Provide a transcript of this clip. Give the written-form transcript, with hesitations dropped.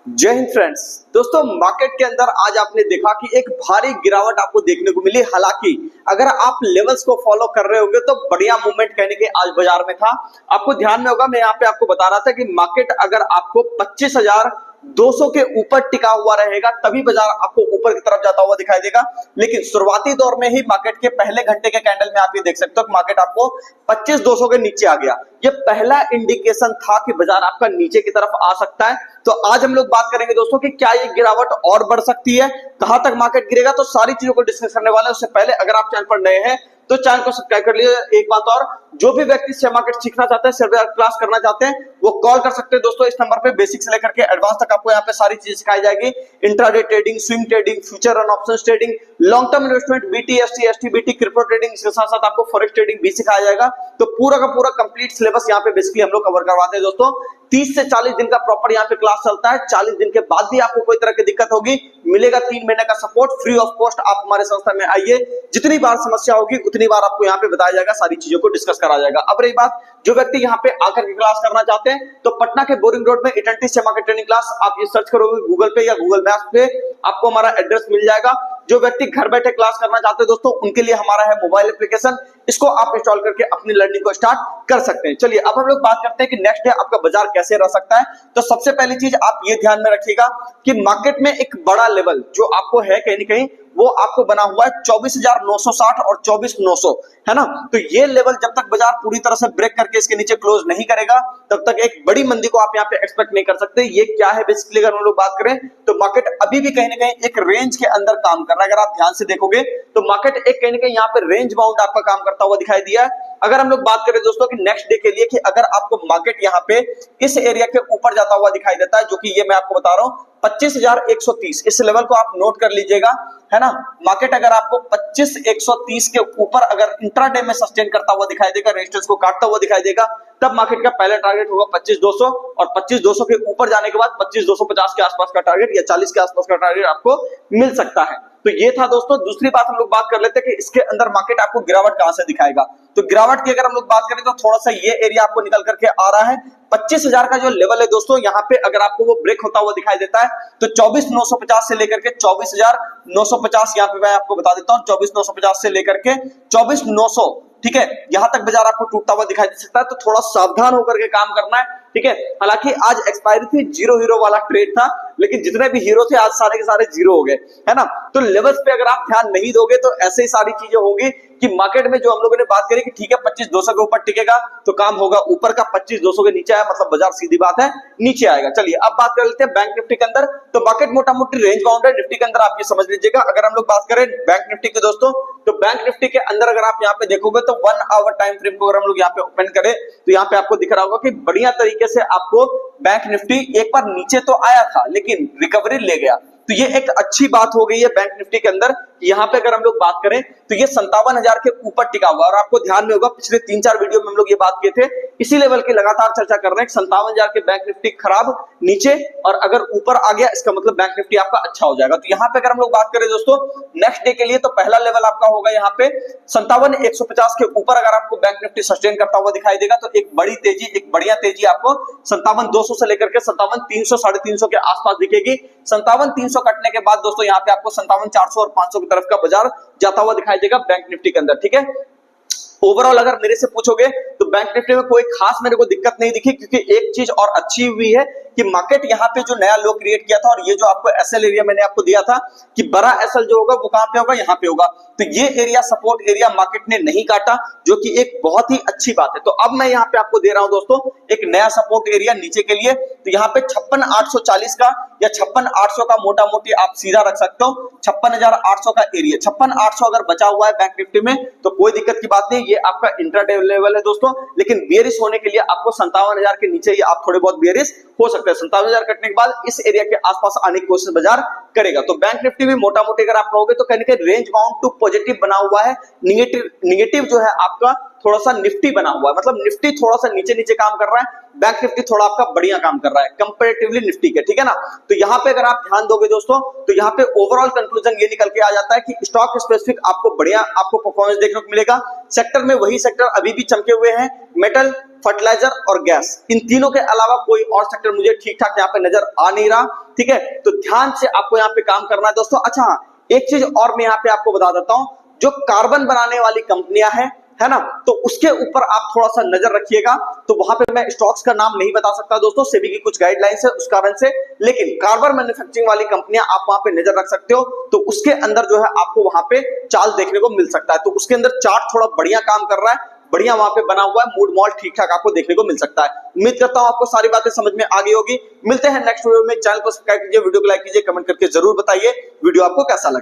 जय हिंद फ्रेंड्स। दोस्तों मार्केट के अंदर आज आपने देखा कि एक भारी गिरावट आपको देखने को मिली। हालांकि अगर आप लेवल्स को फॉलो कर रहे होंगे तो बढ़िया मूवमेंट कहने के आज बाजार में था। आपको ध्यान में होगा, मैं यहाँ पे आपको बता रहा था कि मार्केट अगर आपको 25,200 के ऊपर टिका हुआ रहेगा तभी बाजार आपको ऊपर की तरफ जाता हुआ दिखाई देगा। लेकिन शुरुआती दौर में ही मार्केट के पहले घंटे के कैंडल में आप ये देख सकते हो मार्केट आपको 25,200 के नीचे आ गया। ये पहला इंडिकेशन था कि बाजार आपका नीचे की तरफ आ सकता है। तो आज हम लोग बात करेंगे दोस्तों कि क्या ये गिरावट और बढ़ सकती है, कहां तक मार्केट गिरेगा, तो सारी चीजों को डिस्कस करने वाले हैं। उससे पहले अगर आप चैनल पर नए हैं तो चैनल को सब्सक्राइब कर लीजिए। एक बात और, जो भी व्यक्ति शेयर मार्केट सीखना चाहते हैं, शेयर क्लास करना चाहते हैं, वो कॉल कर सकते हैं दोस्तों इस नंबर पे। बेसिक से लेकर के एडवांस तक आपको यहाँ पे सारी चीजें सिखाई जाएगी। Intraday trading, swing trading, future and options trading, long term investment, BT, ST, STBT, crypto trading, इसके साथ साथ आपको फॉरेक्स ट्रेडिंग भी सिखाया जाएगा। तो पूरा का पूरा कंप्लीट सिलेबस यहाँ पे बेसिकली हम लोग कवर करवाते हैं दोस्तों। 30 से 40 दिन का प्रॉपर यहाँ पे क्लास चलता है। 40 दिन के बाद भी आपको कोई तरह की दिक्कत होगी, मिलेगा 3 महीने का सपोर्ट फ्री ऑफ कॉस्ट। आप हमारे संस्था में आइए, जितनी बार समस्या होगी उतनी बार आपको यहाँ पे बताया जाएगा, सारी चीजों को डिस्कस करा जाएगा। अब रही बात, जो व्यक्ति यहाँ पे आकर के क्लास करना चाहते हैं तो पटना के बोरिंग रोड में इटेंटी शेयर मार्केट ट्रेनिंग क्लास, आप ये सर्च करोगे गूगल पे या गूगल मैप्स पे, आपको हमारा एड्रेस मिल जाएगा। जो व्यक्ति घर बैठे क्लास करना चाहते हैं दोस्तों, उनके लिए हमारा है मोबाइल एप्लीकेशन, इसको आप इंस्टॉल करके अपनी लर्निंग को स्टार्ट कर सकते हैं। चलिए अब हम लोग बात करते हैं कि नेक्स्ट डे आपका बाजार कैसे रह सकता है। तो सबसे पहली चीज आप ये ध्यान में रखिएगा कि मार्केट में एक बड़ा लेवल जो आपको है कहीं ना कहीं वो आपको बना हुआ है 24,960 और 24,900, है ना। तो ये लेवल जब तक बाजार पूरी तरह से ब्रेक करके इसके नीचे क्लोज नहीं करेगा तब तक एक बड़ी मंदी को आप यहाँ पे एक्सपेक्ट नहीं कर सकते। ये क्या है बेसिकली, अगर हम लोग बात करें तो मार्केट अभी भी कहीं ना कहीं एक रेंज के अंदर काम कर रहा है। अगर आप ध्यान से देखोगे तो मार्केट एक कहीं ना कहीं यहाँ पे रेंज बाउंड आपका काम करता हुआ दिखाई दिया है। अगर हम लोग बात करें दोस्तों कि नेक्स्ट डे के लिए कि अगर आपको मार्केट यहाँ पे इस एरिया के ऊपर जाता हुआ दिखाई देता है, जो कि ये मैं आपको बता रहा हूँ 25,130, इस लेवल को आप नोट कर लीजिएगा, है ना। मार्केट अगर आपको 25,130 के ऊपर अगर इंट्राडे में सस्टेन करता हुआ दिखाई देगा, रेजिस्टेंस को काटता हुआ दिखाई देगा, तब मार्केट का पहला टारगेट होगा 25,200 और 25,200 के ऊपर जाने के बाद 25,250 के आसपास का टारगेट या 40 के आसपास का टारगेट आपको मिल सकता है। तो ये था दोस्तों। दूसरी बात हम लोग बात कर लेते हैं कि इसके अंदर मार्केट आपको गिरावट कहां से दिखाएगा। तो गिरावट की अगर हम लोग बात करें तो थोड़ा सा ये एरिया आपको निकल करके आ रहा है 25,000 का जो लेवल है दोस्तों, यहाँ पे अगर आपको वो ब्रेक होता हुआ दिखाई देता है तो 24,950 से लेकर के 24,950 यहाँ पे मैं आपको बता देता हूँ, 24,950 से लेकर के 24,900, ठीक है, यहां तक बाजार आपको टूटता हुआ दिखाई दे सकता है। तो थोड़ा सावधान होकर के काम करना है, ठीक है। हालांकि आज एक्सपायरी थी, जीरो हीरो वाला ट्रेड था, लेकिन जितने भी हीरो थे आज सारे के सारे जीरो हो गए, है ना। तो लेवल्स पे अगर आप ध्यान नहीं दोगे तो ऐसे ही सारी चीजें होंगी कि मार्केट में जो हम लोगों ने बात करी कि ठीक है 25,200 के ऊपर टिकेगा तो काम होगा, ऊपर का 25,200 के नीचे आया मतलब बाजार सीधी बात है नीचे आएगा। चलिए अब बात कर लेते हैं बैंक निफ्टी के अंदर। तो मार्केट मोटा मोटी रेंज बाउंड है निफ्टी के अंदर, आप ये समझ लीजिएगा। अगर हम लोग बात करें बैंक निफ्टी की दोस्तों, तो बैंक निफ्टी के अंदर अगर आप यहाँ पे देखोगे तो 1 आवर टाइम फ्रेम को अगर हम लोग यहाँ पे ओपन करें तो यहाँ पे आपको दिख रहा होगा कि बढ़िया तरीके से आपको बैंक निफ्टी एक बार नीचे तो आया था लेकिन रिकवरी ले गया। तो ये एक अच्छी बात हो गई है बैंक निफ्टी के अंदर। यहाँ पे अगर हम लोग बात करें तो ये 57,000 के ऊपर टिका हुआ, और आपको ध्यान में होगा पिछले 3-4 वीडियो में हम लोग ये बात किए थे, इसी लेवल की लगातार चर्चा कर रहे हैं। 57,000 के बैंक निफ्टी खराब नीचे, और अगर ऊपर आ गया इसका मतलब बैंक निफ्टी आपका अच्छा हो जाएगा। तो यहाँ पे अगर हम लोग बात करें दोस्तों नेक्स्ट डे के लिए, तो पहला लेवल आपका होगा यहाँ पे 57,150 के ऊपर अगर आपको बैंक निफ्टी सस्टेन करता हुआ दिखाई देगा तो एक बड़ी तेजी, एक बढ़िया तेजी आपको 57,200 से लेकर के 57,300 350 के आसपास दिखेगी। 57,300 कटने के बाद दोस्तों यहाँ पे आपको 57,400 और 500 की तरफ का बाजार जाता हुआ दिखाई देगा बैंक निफ्टी के अंदर, ठीक है। ओवरऑल अगर मेरे से पूछोगे तो बैंक निफ्टी में कोई खास मेरे को दिक्कत नहीं दिखी, क्योंकि एक चीज और अच्छी हुई है कि मार्केट यहाँ पे जो नया लो क्रिएट किया था, और ये जो आपको एसएल एरिया मैंने आपको दिया था कि बड़ा एसएल जो होगा वो कहां पे होगा, यहाँ पे होगा। तो ये एरिया सपोर्ट एरिया मार्केट ने नहीं काटा, जो कि एक बहुत ही अच्छी बात है। तो अब मैं यहाँ पे आपको दे रहा हूं दोस्तों एक नया सपोर्ट एरिया नीचे के लिए। तो यहाँ पे 56,840 का या 56,800 का मोटा मोटी आप सीधा रख सकते हो। 56,800 का एरिया, 56,800 अगर बचा हुआ है बैंक निफ्टी में तो कोई दिक्कत की बात नहीं, ये आपका इंट्राडे लेवल है दोस्तों। लेकिन बेयरिश होने के लिए आपको 57,000 के नीचे ही आप थोड़े बहुत बेयरिश हो सकते हैं। 57,000 कटने के बाद इस एरिया के आसपास आने की कोशिश बाजार करेगा। तो बैंक निफ्टी भी मोटा मोटी अगर आप कहोगे तो कहीं ना कहीं रेंज बाउंड टू पॉजिटिव बना हुआ है। निगेटिव जो है आपका थोड़ा सा निफ्टी बना हुआ है, मतलब निफ्टी थोड़ा सा नीचे नीचे काम कर रहा है, बैंक निफ्टी थोड़ा आपका बढ़िया काम कर रहा है कंपैरेटिवली निफ्टी के, ठीक है ना। तो यहाँ पे अगर आप ध्यान दोगे दोस्तों, तो यहाँ पे ओवरऑल कंक्लूजन ये निकल के आ जाता है कि स्टॉक स्पेसिफिक आपको बढ़िया आपको परफॉर्मेंस देखने को मिलेगा। सेक्टर में वही सेक्टर अभी भी चमके हुए हैं, मेटल, फर्टिलाइजर और गैस, इन तीनों के अलावा कोई और सेक्टर मुझे ठीक ठाक यहाँ पे नजर आ नहीं रहा, ठीक है। तो ध्यान से आपको यहाँ पे काम करना है दोस्तों। अच्छा, एक चीज और मैं यहाँ पे आपको बता देता हूं, जो कार्बन बनाने वाली कंपनियां हैं, है ना, तो उसके ऊपर आप थोड़ा सा नजर रखिएगा। तो वहां पे मैं स्टॉक्स का नाम नहीं बता सकता दोस्तों, सेबी की कुछ गाइडलाइंस है उस कारण से, लेकिन कार्बन मैन्युफैक्चरिंग वाली कंपनियां आप वहां पे नजर रख सकते हो। तो उसके अंदर जो है आपको वहां पे चाल देखने को मिल सकता है। तो उसके अंदर चार्ट थोड़ा बढ़िया काम कर रहा है, बढ़िया वहां पे बना हुआ है, मूड मॉल ठीक ठाक आपको देखने को मिल सकता है। उम्मीद करता हूं आपको सारी बातें समझ में आ गई होगी। मिलते हैं नेक्स्ट वीडियो में। चैनल को सब्सक्राइब कीजिए, वीडियो को लाइक कीजिए, कमेंट करके जरूर बताइए वीडियो आपको कैसा लगा।